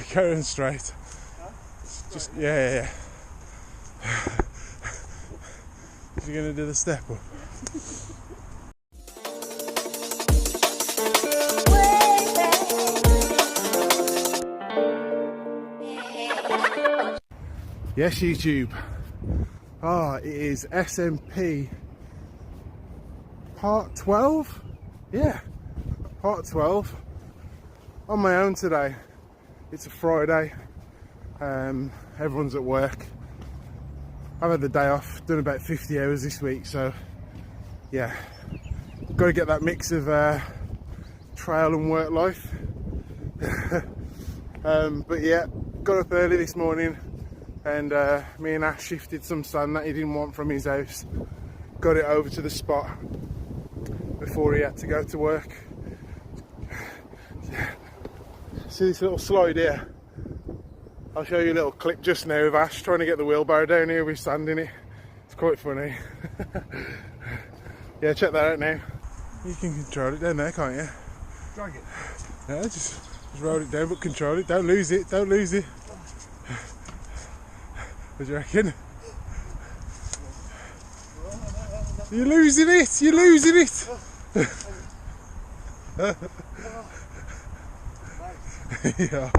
Carry on straight. Huh? Just, yeah. You're going to do the step up? Yes, YouTube. It is SMP part 12. Yeah, part 12. On my own today. It's a Friday. Everyone's at work. I've had the day off. Done about 50 hours this week, so yeah, got to get that mix of trail and work life. But yeah, got up early this morning. And me and Ash shifted some sand that he didn't want from his house. Got it over to the spot before he had to go to work. See this little slide here? I'll show you a little clip just now of Ash trying to get the wheelbarrow down here with sand in it. It's quite funny. Yeah, check that out now. You can control it down there, can't you? Drag it. Yeah, just roll it down, but control it. Don't lose it. Don't lose it. What do you reckon? You're losing it! You're losing it! Yeah.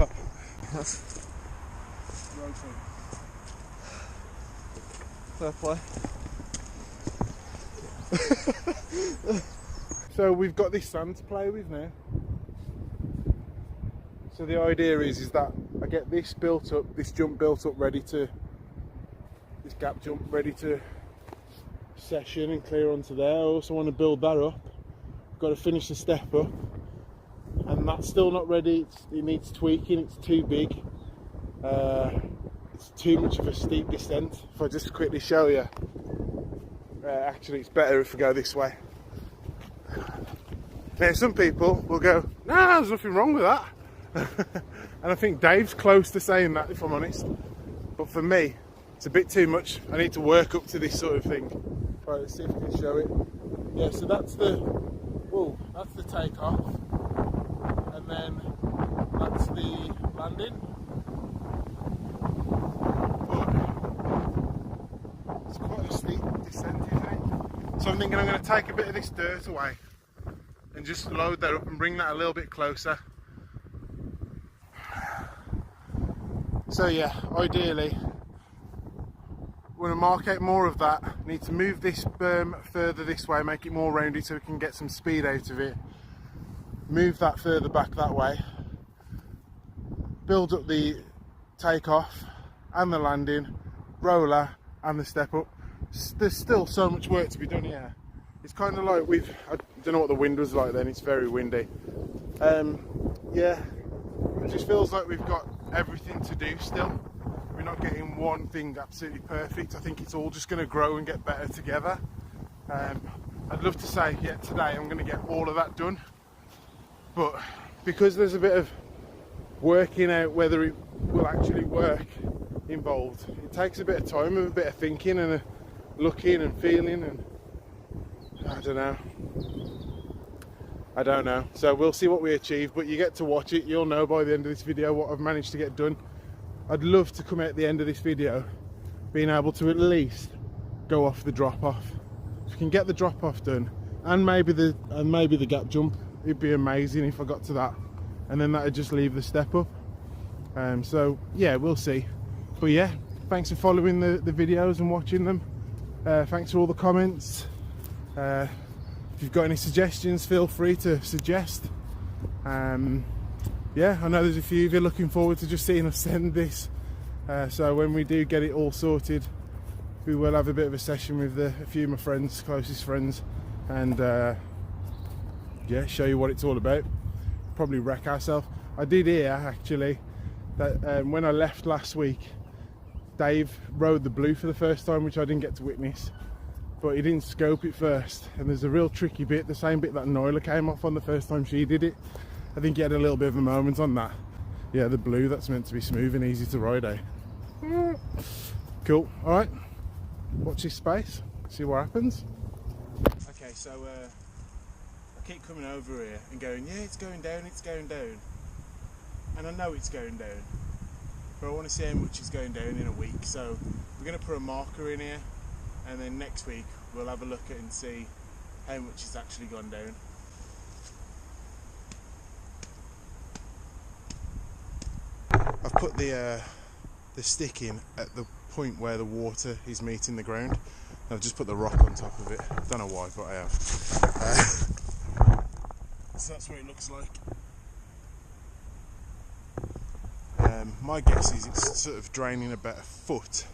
Fair play. So we've got this sand to play with now. So the idea is that I get this built up, this jump built up, ready to, this gap jump ready to session and clear onto there. I also want to build that up. Got to finish the step up, and that's still not ready. It needs tweaking. It's too big. It's too much of a steep descent. If I just quickly show you, actually it's better if we go this way. Now some people will go, "No, there's nothing wrong with that." And I think Dave's close to saying that, if I'm honest. But for me, it's a bit too much. I need to work up to this sort of thing. Right, let's see if we can show it. Yeah, so that's the takeoff, and then that's the landing. But it's quite a steep descent, isn't it? So I'm thinking I'm going to take a bit of this dirt away and just load that up and bring that a little bit closer. So yeah, ideally, want to mark out more of that. Need to move this berm further this way, make it more rounded so we can get some speed out of it. Move that further back that way. Build up the takeoff and the landing, roller and the step up. There's still so much work to be done here. It's kind of like I don't know what the wind was like then, it's very windy. Yeah, it just feels like we've got everything to do still. We're not getting one thing absolutely perfect. I think it's all just going to grow and get better together. I'd love to say, yeah, today I'm going to get all of that done. But because there's a bit of working out whether it will actually work involved, it takes a bit of time and a bit of thinking and looking and feeling, and I don't know. So we'll see what we achieve, but you get to watch it. You'll know by the end of this video what I've managed to get done. I'd love to come out at the end of this video being able to at least go off the drop off. If we can get the drop off done and maybe the gap jump, it'd be amazing if I got to that, and then that'd just leave the step up. So yeah, we'll see. But yeah, thanks for following the videos and watching them. Thanks for all the comments. If you've got any suggestions, feel free to suggest. Yeah, I know there's a few of you looking forward to just seeing us send this. So when we do get it all sorted, we will have a bit of a session with a few of my friends, closest friends, and yeah, show you what it's all about. Probably wreck ourselves. I did hear actually that when I left last week, Dave rode the blue for the first time, which I didn't get to witness, but he didn't scope it first, and there's a real tricky bit, the same bit that Noila came off on the first time she did it. I think he had a little bit of a moment on that. Yeah, the blue, that's meant to be smooth and easy to ride, eh? Cool, alright, watch this space, see what happens. Okay, so I keep coming over here and going, yeah, it's going down, and I know it's going down, but I want to see how much it's going down in a week. So we're going to put a marker in here, and then next week we'll have a look at it and see how much it's actually gone down. I've put the stick in at the point where the water is meeting the ground. I've just put the rock on top of it. I don't know why, but I have. So that's what it looks like. My guess is it's sort of draining about a foot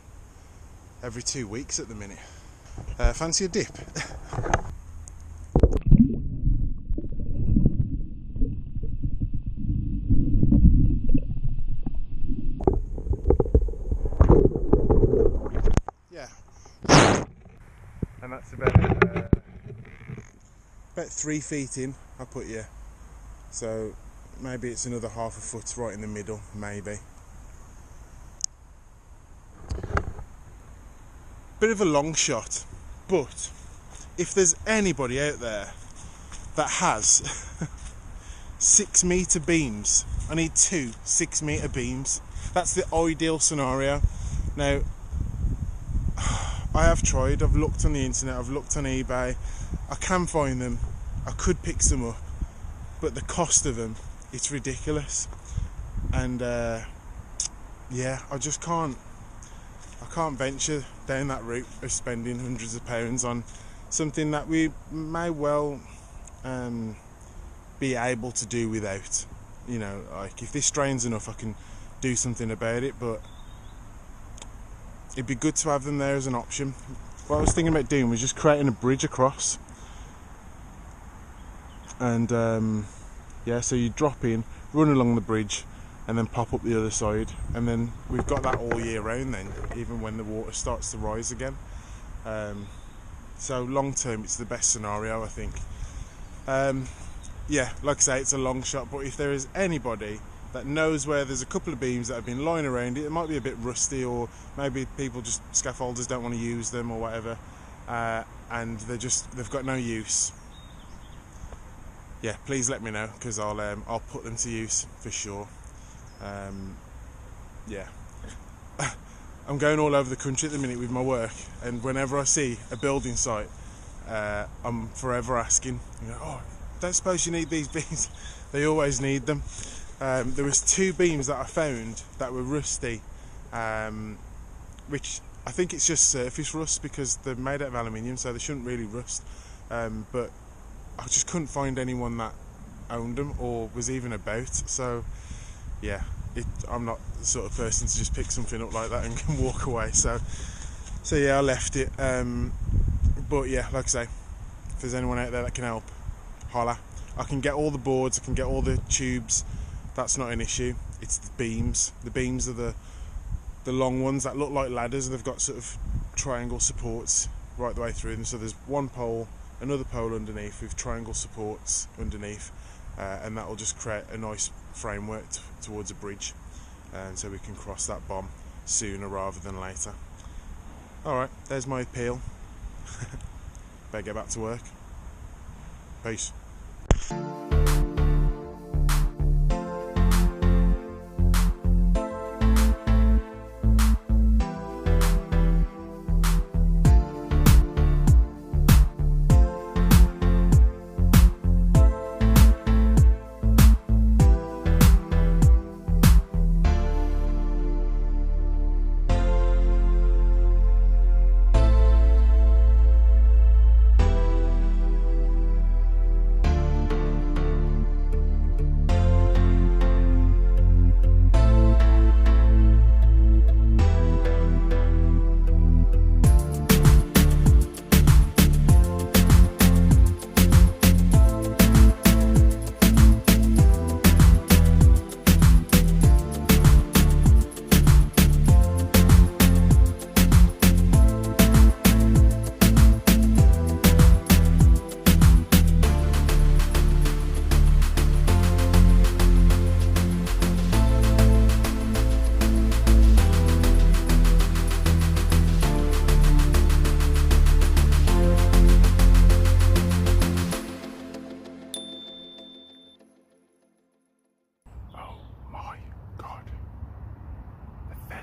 every 2 weeks at the minute. Fancy a dip? Yeah. And that's about 3 feet in, I put you. So maybe it's another half a foot right in the middle, maybe. Bit of a long shot, but if there's anybody out there that has 6 metre beams, I need 2 6-metre beams. That's the ideal scenario. Now, I have tried, I've looked on the internet, I've looked on eBay, I can find them, I could pick some up, but the cost of them, it's ridiculous. And yeah, I just can't venture down that route of spending hundreds of pounds on something that we may well be able to do without. You know, like if this strains enough I can do something about it, but it'd be good to have them there as an option. What I was thinking about doing was just creating a bridge across, and yeah, so you drop in, run along the bridge, and then pop up the other side, and then we've got that all year round then, even when the water starts to rise again. So long term it's the best scenario, I think. Yeah, like I say, it's a long shot, but if there is anybody that knows where there's a couple of beams that have been lying around, it might be a bit rusty, or maybe people just, scaffolders don't want to use them or whatever, and they've got no use, yeah, please let me know, because I'll put them to use for sure. Yeah, I'm going all over the country at the minute with my work, and whenever I see a building site, I'm forever asking, you know, oh, don't suppose you need these beams? They always need them. There was 2 beams that I found that were rusty, which I think it's just surface rust because they're made out of aluminium, so they shouldn't really rust, but I just couldn't find anyone that owned them or was even about. So yeah, I'm not the sort of person to just pick something up like that and walk away, so yeah, I left it. But yeah, like I say, if there's anyone out there that can help, holla. I can get all the boards, I can get all the tubes, that's not an issue. It's the beams. The beams are the long ones that look like ladders. They've got sort of triangle supports right the way through them, so there's one pole, another pole underneath with triangle supports underneath, and that will just create a nice framework towards a bridge, and so we can cross that bomb sooner rather than later. Alright, there's my appeal. Better get back to work. Peace.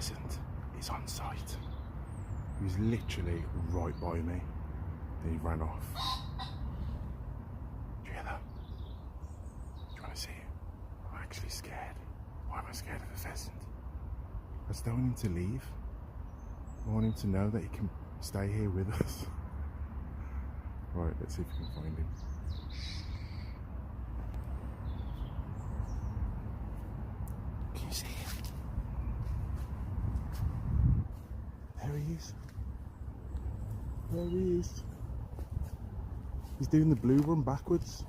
pheasant is on sight. He was literally right by me. Then he ran off. Do you hear that? Do you want to see it? I'm actually scared. Why am I scared of a pheasant? I just don't want him to leave. I want him to know that he can stay here with us. Right, let's see if we can find him. Can you see him? There he is. There he is. He's doing the blue run backwards.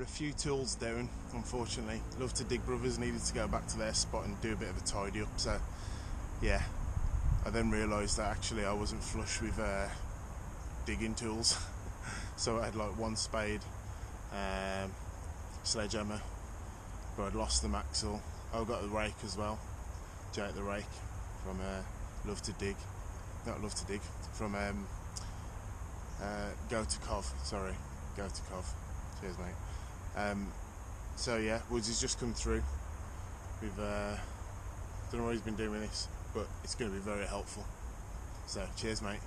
Few tools down, unfortunately. Love to Dig brothers needed to go back to their spot and do a bit of a tidy up, so yeah, I then realised that actually I wasn't flush with digging tools. So I had like one spade, sledgehammer, but I'd lost the axle. I've got the rake as well, Jake the rake from Love to Dig, not Love to Dig, from Go to Cov, sorry, Go to Cov, cheers mate. So yeah, Woods has just come through. We've don't know what he's been doing with this, but it's going to be very helpful. So cheers mate.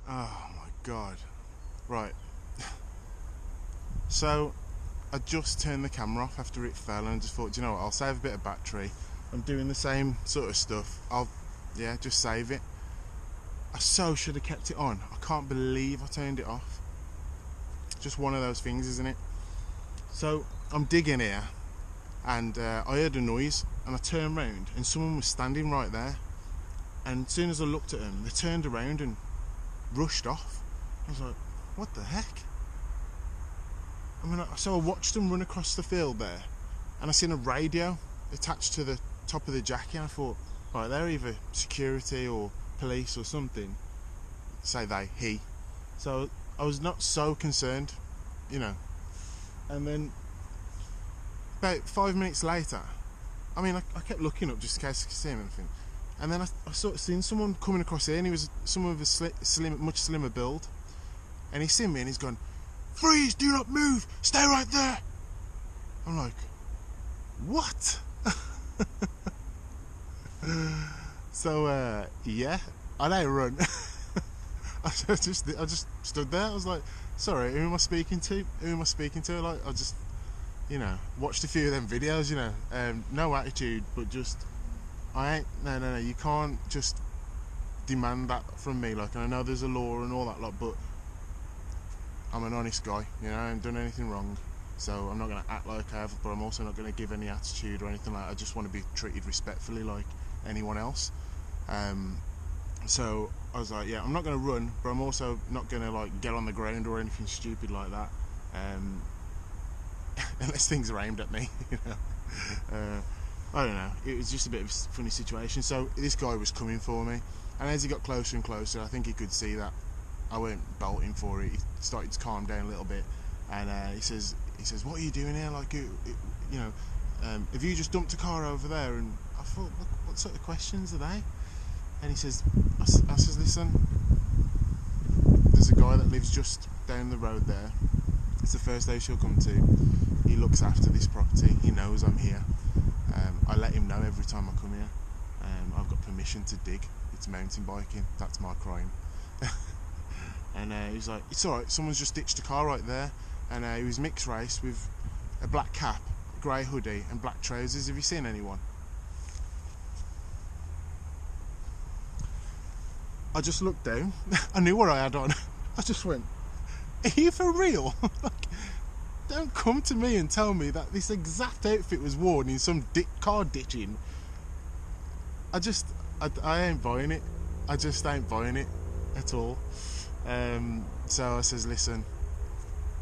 Oh my god. Right. So I just turned the camera off after it fell and I just thought, do you know what, I'll save a bit of battery. I'm doing the same sort of stuff. I'll just save it. I so should have kept it on. I can't believe I turned it off. Just one of those things, isn't it? So I'm digging here and I heard a noise and I turned around and someone was standing right there, and as soon as I looked at them, they turned around and rushed off. I was like, what the heck? I mean, so I watched them run across the field there, and I seen a radio attached to the top of the jacket, and I thought, right, they're either security or police or something. Say he. So I was not so concerned, you know. And then about 5 minutes later, I mean, I kept looking up just in case I could see him anything. And then I sort of seen someone coming across here, and he was someone with a much slimmer build. And he's seen me and he's gone, freeze, do not move, stay right there. I'm like, what? So yeah, I don't run. I just stood there. I was like, sorry, who am I speaking to? Who am I speaking to? Like, I just, you know, watched a few of them videos, you know, no attitude, but just, I ain't, no, you can't just demand that from me. Like, and I know there's a law and all that lot, but I'm an honest guy, you know, I haven't done anything wrong, so I'm not going to act like I have, but I'm also not going to give any attitude or anything like that. I just want to be treated respectfully like anyone else. So I was like, yeah, I'm not going to run, but I'm also not going to like get on the ground or anything stupid like that, unless things are aimed at me, you know. I don't know, it was just a bit of a funny situation. So this guy was coming for me, and as he got closer and closer, I think he could see that I weren't bolting for it. He started to calm down a little bit, and he says, what are you doing here? Like, you know, have you just dumped a car over there? And I thought, what sort of questions are they? And he says, I says, listen, there's a guy that lives just down the road there, It's the first day she'll come to. He looks after this property. He knows I'm here. I let him know every time I come here. I've got permission to dig. It's mountain biking. That's my crime. And he's like, it's alright, someone's just ditched a car right there. And he was mixed race with a black cap, grey hoodie and black trousers. Have you seen anyone? I just looked down. I knew what I had on. I just went, are you for real? Like, don't come to me and tell me that this exact outfit was worn in some car ditching. I ain't buying it. I just ain't buying it at all. So I says, listen,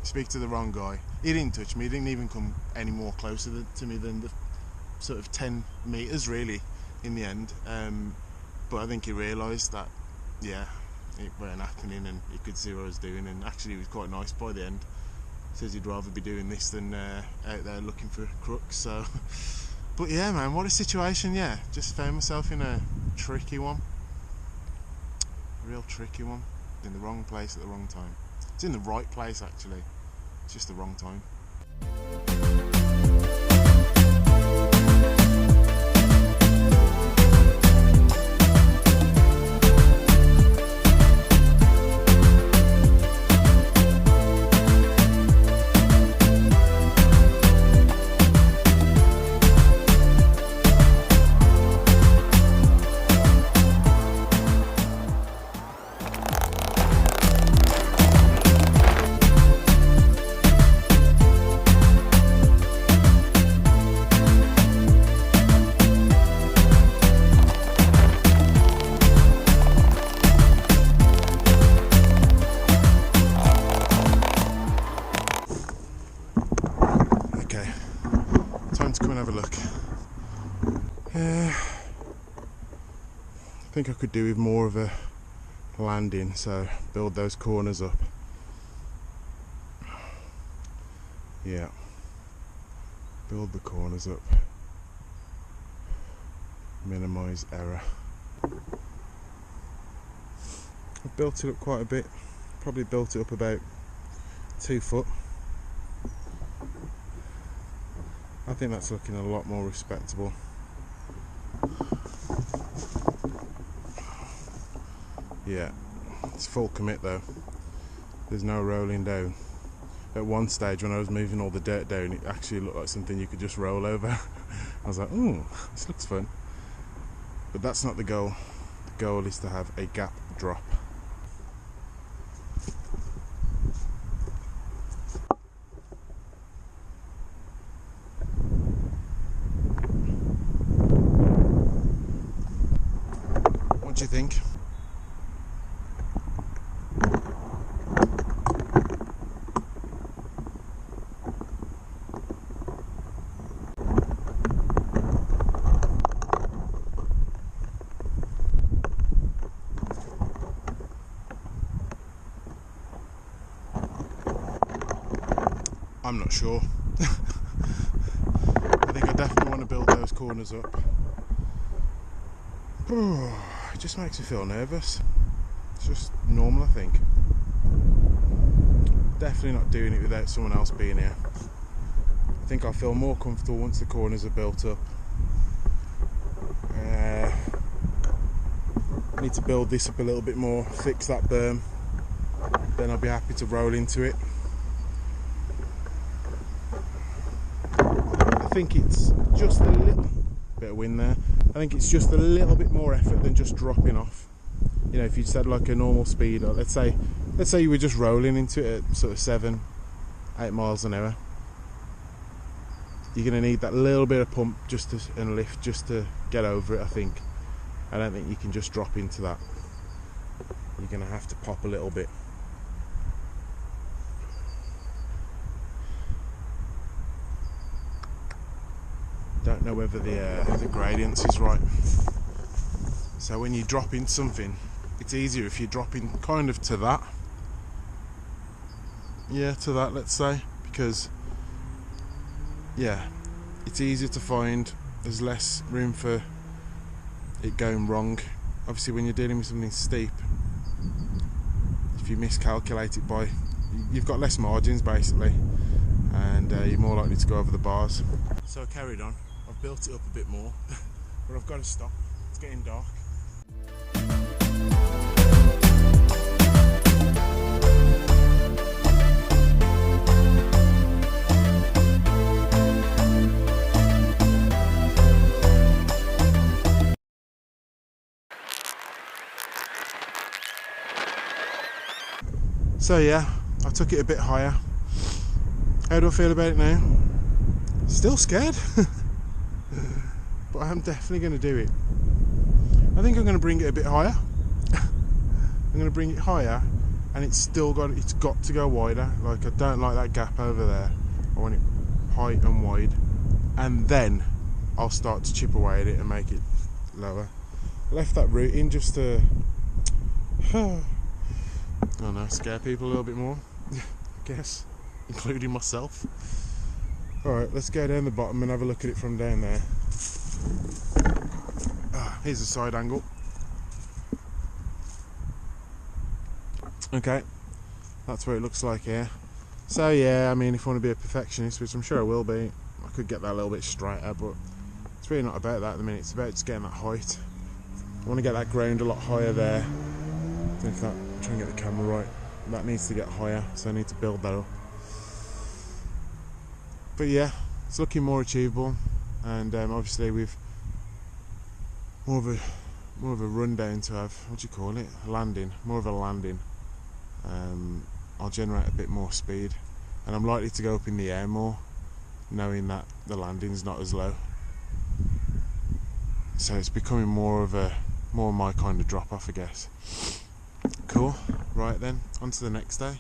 speak to the wrong guy. He didn't touch me. He didn't even come any more closer to me than the sort of 10 metres really in the end. But I think he realised that, yeah, it weren't happening, and he could see what I was doing, and actually he was quite nice by the end. Says he'd rather be doing this than out there looking for crooks. So, but yeah, man, what a situation. Yeah, just found myself in a tricky one, a real tricky one, in the wrong place at the wrong time. It's in the right place actually, it's just the wrong time. Have a look. I think I could do with more of a landing, so build those corners up. Yeah, build the corners up, minimise error. I've built it up quite a bit, probably built it up about 2 foot. I think that's looking a lot more respectable. Yeah, it's full commit though. There's no rolling down. At one stage when I was moving all the dirt down, it actually looked like something you could just roll over. I was like, ooh, this looks fun. But that's not the goal. The goal is to have a gap drop. What do you think? I'm not sure. I think I definitely want to build those corners up. It just makes me feel nervous. It's just normal, I think. Definitely not doing it without someone else being here. I think I'll feel more comfortable once the corners are built up. I need to build this up a little bit more, fix that berm, then I'll be happy to roll into it. I think it's just a little bit of wind there. I think it's just a little bit more effort than just dropping off. You know, if you just had like a normal speed, or let's say you were just rolling into it at sort of 7-8 miles an hour, you're going to need that little bit of pump and lift just to get over it. I think. I don't think you can just drop into that. You're going to have to pop a little bit. Don't know whether the gradiance is right. So when you drop in something, it's easier if you drop in kind of to that. Yeah, to that, let's say, because yeah, it's easier to find. There's less room for it going wrong. Obviously when you're dealing with something steep, if you miscalculate it by you've got less margins basically, and you're more likely to go over the bars. So I carried on. I've built it up a bit more, but I've got to stop. It's getting dark. So yeah, I took it a bit higher. How do I feel about it now? Still scared, but I'm definitely going to do it. I think I'm going to bring it a bit higher. I'm going to bring it higher, and it's got to go wider. Like, I don't like that gap over there. I want it high and wide, and then I'll start to chip away at it and make it lower. I left that route in just to I don't know, scare people a little bit more, I guess, including myself. Alright, let's go down the bottom and have a look at it from down there. Here's a side angle. Okay, that's what it looks like here. So yeah, I mean, if I want to be a perfectionist, which I'm sure I will be, I could get that a little bit straighter, but it's really not about that at the minute. It's about just getting that height. I want to get that ground a lot higher there. If that, try and get the camera right. That needs to get higher, so I need to build that up. But yeah, it's looking more achievable, and obviously with more of a rundown to have, what do you call it? Landing, more of a landing. I'll generate a bit more speed, and I'm likely to go up in the air more, knowing that the landing's not as low. So it's becoming more of my kind of drop off, I guess. Cool. Right then, on to the next day.